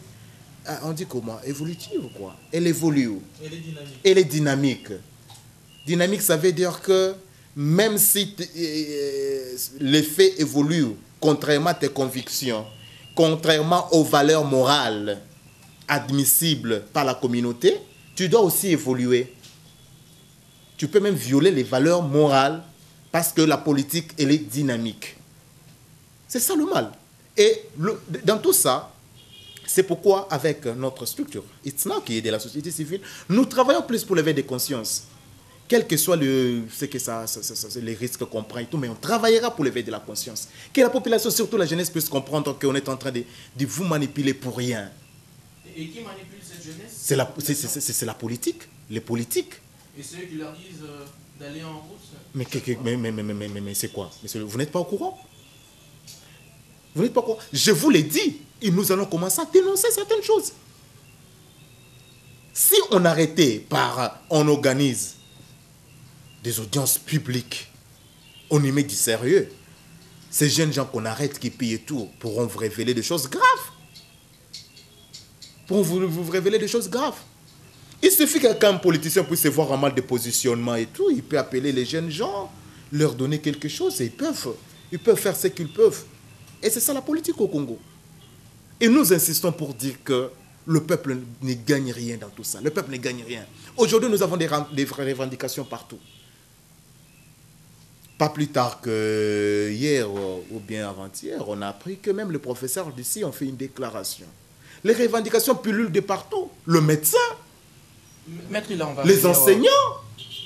on dit comment? Évolutive ou quoi? Elle évolue. Elle est dynamique. Elle est dynamique. Dynamique, ça veut dire que même si les faits évoluent, contrairement à tes convictions, contrairement aux valeurs morales admissibles par la communauté, tu dois aussi évoluer. Tu peux même violer les valeurs morales parce que la politique, elle est dynamique. C'est ça le mal. Et dans tout ça, c'est pourquoi avec notre structure, ITSNA, qui est de la société civile, nous travaillons plus pour l'éveil des consciences. Quel que soit les risques qu'on prend et tout, mais on travaillera pour l'éveil de la conscience. Que la population, surtout la jeunesse, puisse comprendre qu'on est en train de vous manipuler pour rien. Et qui manipule cette jeunesse? C'est la politique, les politiques. Et ceux qui leur disent d'aller en route? Mais c'est quoi? Vous n'êtes pas au courant? Vous n'êtes pas au courant? Je vous l'ai dit, et nous allons commencer à dénoncer certaines choses. Si on arrêtait on organise des audiences publiques, on y met du sérieux, ces jeunes gens qu'on arrête, qui pillent tout, pourront vous révéler des choses graves. Pourront vous révéler des choses graves. Il suffit qu'un politicien puisse se voir en mal de positionnement et tout, il peut appeler les jeunes gens, leur donner quelque chose et ils peuvent faire ce qu'ils peuvent. Et c'est ça la politique au Congo. Et nous insistons pour dire que le peuple ne gagne rien dans tout ça. Le peuple ne gagne rien. Aujourd'hui, nous avons des revendications partout. Pas plus tard que hier ou bien avant-hier, on a appris que même les professeurs d'ici ont fait une déclaration. Les revendications pullulent de partout. Le médecin, Maître Hilaire, les enseignants,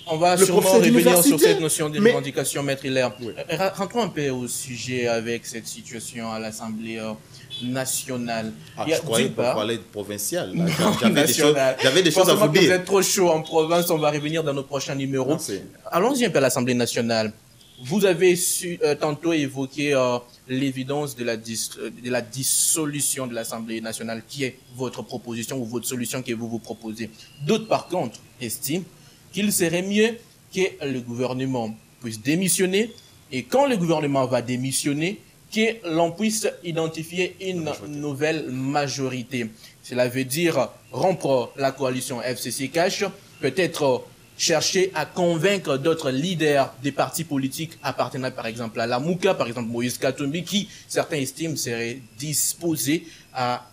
on va le sûrement professeur revenir sur d'université. cette notion de Mais- revendication, Maître Hilaire. Oui. Rentrons un peu au sujet avec cette situation à l'Assemblée nationale. Je croyais d'une qu'on part- parlait de provincial. Là. Non, J'avais des choses à Forcément vous que dire. Vous êtes trop chaud en province, on va revenir dans nos prochains numéros. Merci. Allons-y un peu à l'Assemblée nationale. Vous avez tantôt évoqué l'évidence de la dissolution de l'Assemblée nationale, qui est votre proposition ou votre solution que vous proposez. D'autres, par contre, estiment qu'il serait mieux que le gouvernement puisse démissionner, et quand le gouvernement va démissionner, que l'on puisse identifier une nouvelle majorité. Cela veut dire rompre la coalition FCC-Cash, peut-être chercher à convaincre d'autres leaders des partis politiques appartenant par exemple à la Mouka, par exemple Moïse Katumbi, qui certains estiment seraient disposés à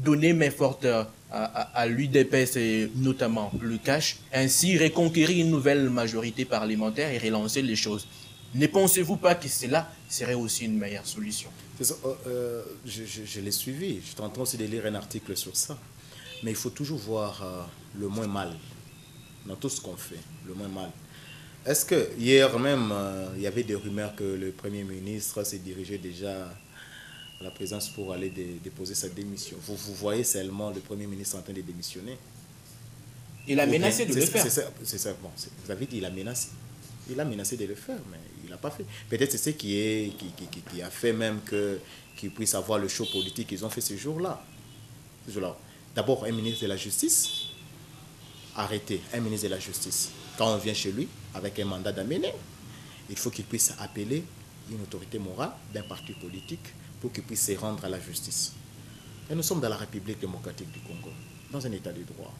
donner main forte à l'UDPS et notamment le Cash, ainsi reconquérir une nouvelle majorité parlementaire et relancer les choses. Ne pensez-vous pas que cela serait aussi une meilleure solution? Je l'ai suivi. Je suis en train aussi de lire un article sur ça. Mais il faut toujours voir le moins mal dans tout ce qu'on fait, le moins mal. Est-ce que hier même, il y avait des rumeurs que le Premier ministre s'est dirigé déjà à la présidence pour aller déposer sa démission? Vous voyez seulement le Premier ministre en train de démissionner? Il a menacé de le faire. C'est ça. Bon, vous avez dit qu'il a menacé. Il a menacé de le faire, mais il n'a pas fait. Peut-être c'est ce qui a fait même qu'ils puissent avoir le show politique qu'ils ont fait ce jour-là. D'abord, un ministre de la Justice, arrêté, un ministre de la Justice. Quand on vient chez lui avec un mandat d'amener, il faut qu'il puisse appeler une autorité morale d'un parti politique pour qu'il puisse se rendre à la justice. Et nous sommes dans la République démocratique du Congo, dans un état de droit.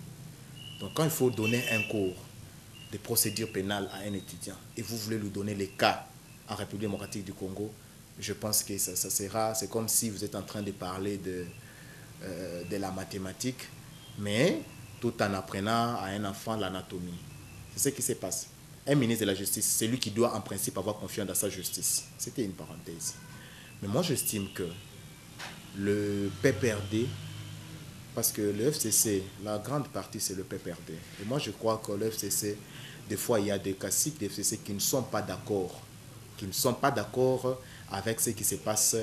Donc quand il faut donner un cours de procédure pénale à un étudiant et vous voulez lui donner les cas en République démocratique du Congo, je pense que ça sera, c'est comme si vous êtes en train de parler de la mathématique, mais tout en apprenant à un enfant l'anatomie. C'est ce qui se passe. Un ministre de la Justice, c'est lui qui doit en principe avoir confiance dans sa justice. C'était une parenthèse. Mais moi j'estime que le PPRD, parce que le FCC, la grande partie c'est le PPRD. Et moi je crois que le FCC, des fois il y a des caciques de FCC qui ne sont pas d'accord. Qui ne sont pas d'accord avec ce qui se passe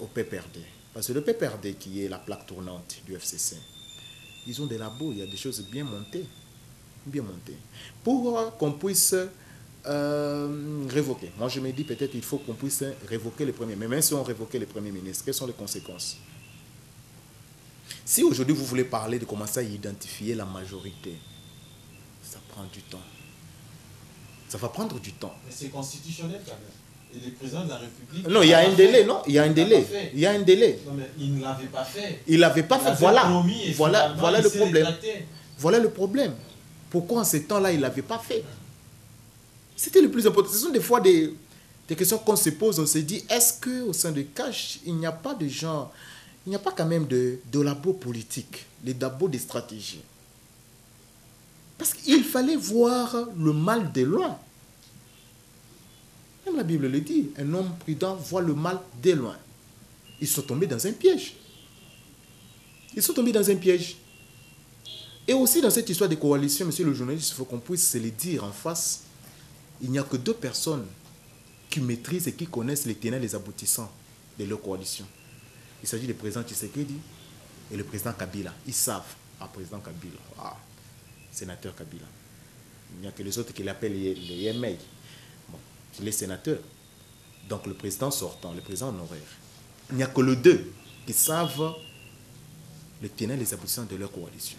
au PPRD. Parce que le PPRD qui est la plaque tournante du FCC, ils ont des labos, il y a des choses bien montées. Bien montées. Pour qu'on puisse révoquer. Moi je me dis peut-être il faut qu'on puisse révoquer les premiers. Mais même si on révoquait les premiers ministres, quelles sont les conséquences? Si aujourd'hui vous voulez parler de commencer à identifier la majorité, ça prend du temps. Ça va prendre du temps. Mais c'est constitutionnel quand même. Et le président de la République... Non, il y a un délai, non? Il y a un délai. Il y a un délai. Non, mais il ne l'avait pas fait. Il ne l'avait pas fait. Voilà. Voilà le problème. Rétracté. Voilà le problème. Pourquoi en ce temps-là, il ne l'avait pas fait? C'était le plus important. Ce sont des fois des questions qu'on se pose. On se dit, est-ce qu'au sein de Cash, il n'y a pas de gens, il n'y a pas quand même de labos politiques, des labos de stratégie? Parce qu'il fallait voir le mal de loin. Même la Bible le dit, un homme prudent voit le mal de loin. Ils sont tombés dans un piège. Ils sont tombés dans un piège. Et aussi dans cette histoire de coalition, monsieur le journaliste, il faut qu'on puisse se le dire en face. Il n'y a que deux personnes qui maîtrisent et qui connaissent les tenants et les aboutissants de leur coalition. Il s'agit du président Tshisekedi et le président Kabila. Ils savent. Président Kabila. Sénateur Kabila. Il n'y a que les autres qui l'appellent les YMEI. Bon, c'est les sénateurs. Donc le président sortant, le président honoraire. Il n'y a que les deux qui savent les tenants et les aboutissants de leur coalition.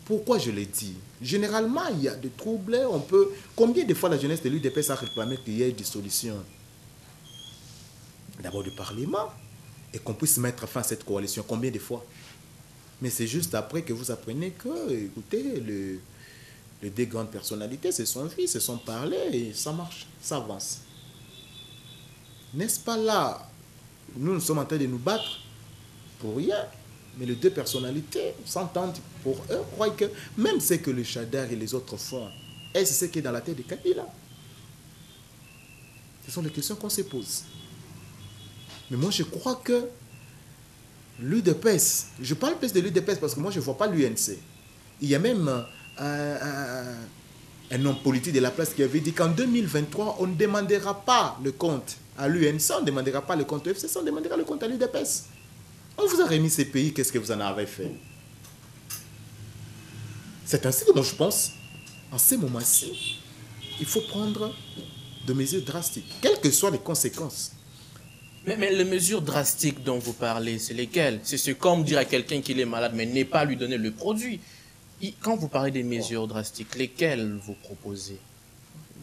Pourquoi je le dis? Généralement, il y a des troubles. Combien de fois la jeunesse de l'UDPS a réclamé qu'il y ait une dissolution d'abord du Parlement et qu'on puisse mettre fin à cette coalition? Combien de fois? Mais c'est juste après que vous apprenez que, écoutez, les deux grandes personnalités se sont vues, se sont parlé et ça marche, ça avance. N'est-ce pas là? Nous sommes en train de nous battre pour rien. Mais les deux personnalités s'entendent pour eux, croient que même ce que le Chadar et les autres font, est-ce ce qui est dans la tête de Kabila? Ce sont les questions qu'on se pose. Mais moi, je crois que l'UDPS, je parle plus de l'UDPS parce que moi, je ne vois pas l'UNC. Il y a même un homme politique de la place qui avait dit qu'en 2023, on ne demandera pas le compte à l'UNC, on ne demandera pas le compte au FCC, on demandera le compte à l'UDPS. On vous a remis ces pays, qu'est-ce que vous en avez fait? C'est ainsi que moi je pense, en ces moments-ci, il faut prendre de mesures drastiques, quelles que soient les conséquences. Mais les mesures drastiques dont vous parlez, c'est lesquelles? C'est comme dire à quelqu'un qu'il est malade, mais ne pas lui donner le produit. Quand vous parlez des mesures drastiques, lesquelles vous proposez?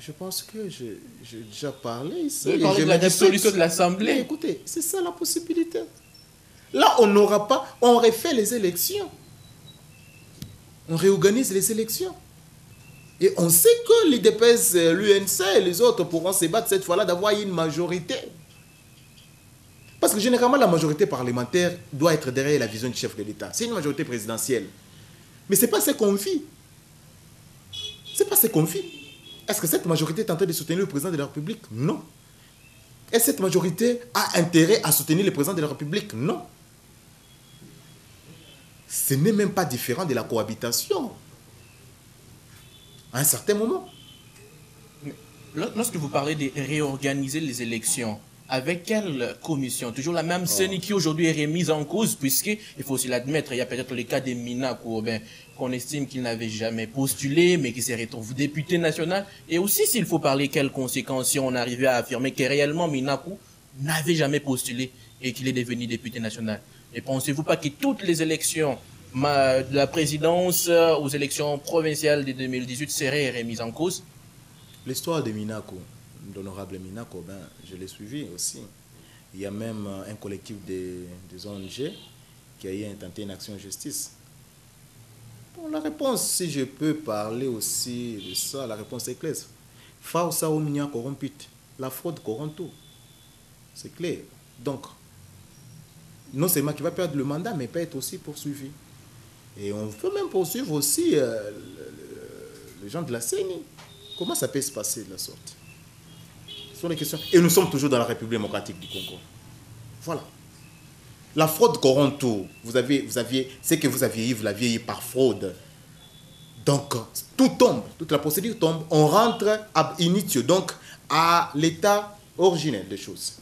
Je pense que j'ai déjà parlé ici. Vous parlez de la dissolution de l'Assemblée. Écoutez, c'est ça la possibilité. Là, on n'aura pas, on refait les élections. On réorganise les élections. Et on sait que l'UDPS, l'UNC et les autres pourront se battre cette fois-là d'avoir une majorité. Parce que généralement, la majorité parlementaire doit être derrière la vision du chef de l'État. C'est une majorité présidentielle. Mais ce n'est pas ce qu'on vit. Ce n'est pas ce qu'on vit. Est-ce que cette majorité est en train de soutenir le président de la République? Non. Est-ce que cette majorité a intérêt à soutenir le président de la République? Non. Ce n'est même pas différent de la cohabitation. À un certain moment. Lorsque vous parlez de réorganiser les élections, avec quelle commission? Toujours la même CENI qui aujourd'hui est remise en cause, puisqu'il faut aussi l'admettre, il y a peut-être le cas de Minakou, qu'on estime qu'il n'avait jamais postulé, mais qui s'est retrouvé député national. Et aussi, s'il faut parler quelles conséquences si on arrivait à affirmer que réellement Minakou n'avait jamais postulé et qu'il est devenu député national. Et pensez-vous pas que toutes les élections de la présidence aux élections provinciales de 2018 seraient remises en cause? L'histoire de Minakou, d'honorable Minakou, je l'ai suivi aussi. Il y a même un collectif des ONG qui a tenté une action en justice. Bon, la réponse, si je peux parler aussi de ça, la réponse est claire. Fausa ou Minya corrompite, la fraude corrompt tout. C'est clair. Donc, non seulement qu'il va perdre le mandat, mais il peut être aussi poursuivi. Et on peut même poursuivre aussi les gens de la CENI. Comment ça peut se passer de la sorte? Ce sont les questions. Et nous sommes toujours dans la République démocratique du Congo. Voilà. La fraude corrompt tout. Vous aviez ce que vous aviez, vous l'aviez eu par fraude. Donc, tout tombe, toute la procédure tombe. On rentre ab initio, donc à l'état originel des choses.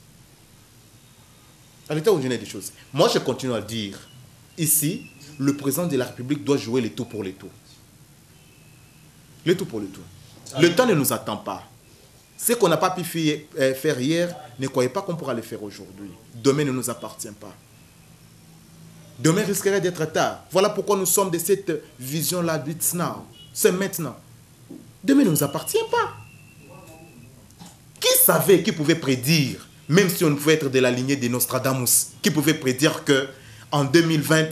À l'état originel des choses. Moi, je continue à dire, ici, le président de la République doit jouer les tout pour les tout. Le tout pour le tout. Le temps ne nous attend pas. Ce qu'on n'a pas pu faire hier, ne croyez pas qu'on pourra le faire aujourd'hui. Demain ne nous appartient pas. Demain risquerait d'être tard. Voilà pourquoi nous sommes de cette vision-là, it's now. C'est maintenant. Demain ne nous appartient pas. Qui savait, qui pouvait prédire, même si on pouvait être de la lignée de Nostradamus, qui pouvait prédire qu'en 2020,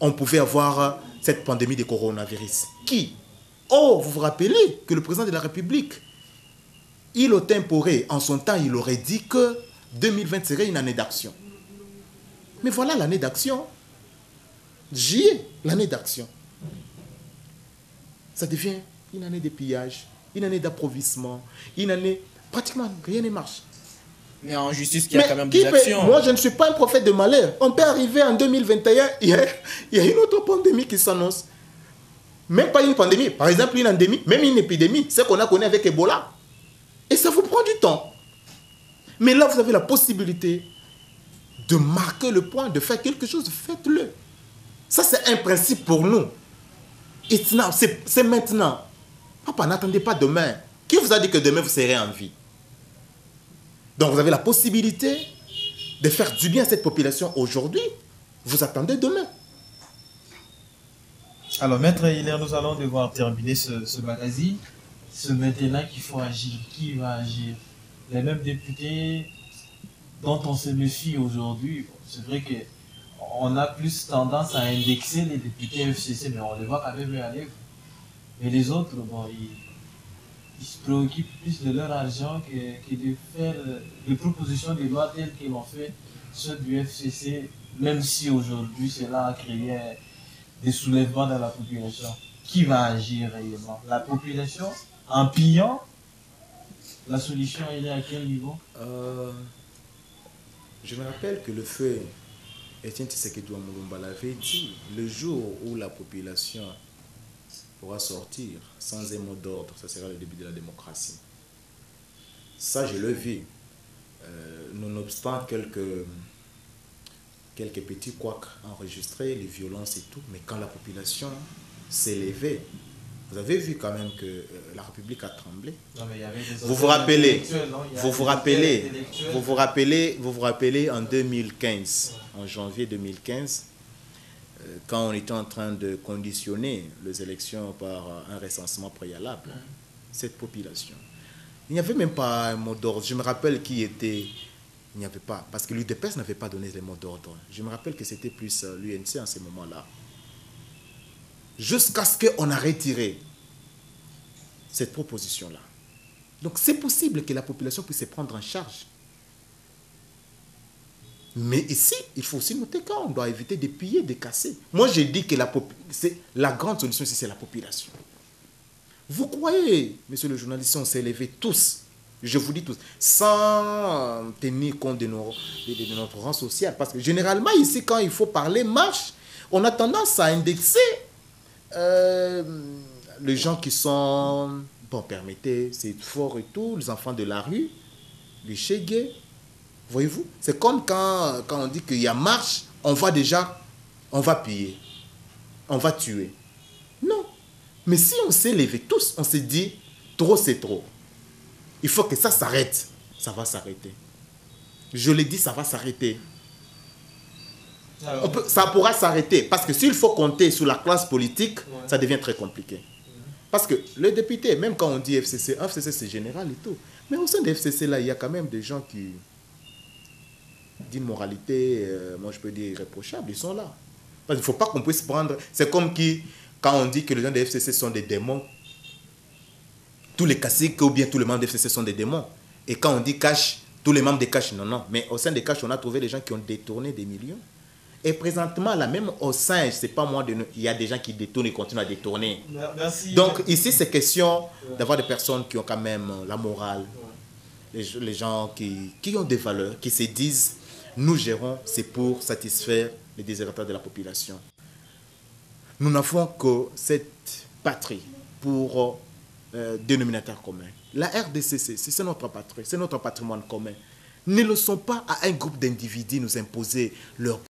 on pouvait avoir cette pandémie de coronavirus? Qui? Oh, vous vous rappelez que le président de la République, il au temporé, en son temps, il aurait dit que 2020 serait une année d'action. Mais voilà l'année d'action. J'y ai, l'année d'action. Ça devient une année de pillage, une année d'approvissement, une année... Pratiquement, rien ne marche. Mais en justice, il y a quand même des actions. Moi, je ne suis pas un prophète de malheur. On peut arriver en 2021, il y a une autre pandémie qui s'annonce. Même pas une pandémie, par exemple une endémie, même une épidémie, c'est qu'on a connu avec Ebola. Et ça vous prend du temps. Mais là, vous avez la possibilité de marquer le point, de faire quelque chose, faites-le. Ça, c'est un principe pour nous. It's now, c'est maintenant. Papa, n'attendez pas demain. Qui vous a dit que demain, vous serez en vie? Donc, vous avez la possibilité de faire du bien à cette population aujourd'hui. Vous attendez demain. Alors, Maître Hilaire, nous allons devoir terminer ce magazine. C'est maintenant qu'il faut agir. Qui va agir? Les mêmes députés dont on se méfie aujourd'hui. C'est vrai on a plus tendance à indexer les députés FCC, mais on les voit quand même aller. Mais les autres, bon, ils se préoccupent plus de leur argent que de faire des propositions de loi telles qu'ils l'ont fait ceux du FCC, même si aujourd'hui cela a créé des soulèvements dans la population. Qui va agir réellement? La population, en pillant, la solution elle est à quel niveau? Je me rappelle que le feu Etienne Tshisekedi Moulumba l'avait dit, le jour où la population pourra sortir sans un mot d'ordre, ça sera le début de la démocratie. Ça, je l'ai vu. Nonobstant quelques petits couacs enregistrés, les violences et tout, mais quand la population s'est levée, vous avez vu quand même que la République a tremblé. Non, mais il y avait des vous vous rappelez en 2015, en janvier 2015, quand on était en train de conditionner les élections par un recensement préalable, cette population, il n'y avait même pas un mot d'ordre. Je me rappelle qui était... Il n'y avait pas, parce que l'UDPS n'avait pas donné les mots d'ordre. Je me rappelle que c'était plus l'UNC en ce moment-là. Jusqu'à ce qu'on a retiré cette proposition-là. Donc c'est possible que la population puisse se prendre en charge. Mais ici, il faut aussi noter qu'on doit éviter de piller, de casser. Moi, je dis que la grande solution ici, c'est la population. Vous croyez, monsieur le journaliste, on s'est levés tous, je vous dis tous, sans tenir compte de notre rang social. Parce que généralement, ici, quand il faut parler marche, on a tendance à indexer les gens qui sont, bon, permettez, c'est fort et tout, les enfants de la rue, les chégués. Voyez-vous, c'est comme quand on dit qu'il y a marche, on va piller, on va tuer. Non. Mais si on s'est levé tous, on s'est dit, trop c'est trop. Il faut que ça s'arrête. Ça va s'arrêter. Je l'ai dit, ça va s'arrêter. Ça pourra s'arrêter. Parce que s'il faut compter sur la classe politique, ça devient très compliqué. Parce que les députés, même quand on dit FCC c'est général et tout. Mais au sein de FCC, là, il y a quand même des gens qui... d'une moralité, moi je peux dire irréprochable, ils sont là. Parce qu'il ne faut pas qu'on puisse prendre... C'est comme quand on dit que les gens de FCC sont des démons, tous les caciques ou bien tous les membres de FCC sont des démons. Et quand on dit cash, tous les membres de cash, non. Mais au sein de cash, on a trouvé des gens qui ont détourné des millions. Et présentement, là, même au sein, je ne sais pas moi, il y a des gens qui détournent et continuent à détourner. Merci. Donc ici, c'est question d'avoir des personnes qui ont quand même la morale, les gens qui ont des valeurs, qui se disent, nous gérons, c'est pour satisfaire les désiratoires de la population. Nous n'avons que cette patrie pour dénominateur commun. La RDCC, c'est notre patrie, c'est notre patrimoine commun. Ne le sont pas à un groupe d'individus nous imposer leur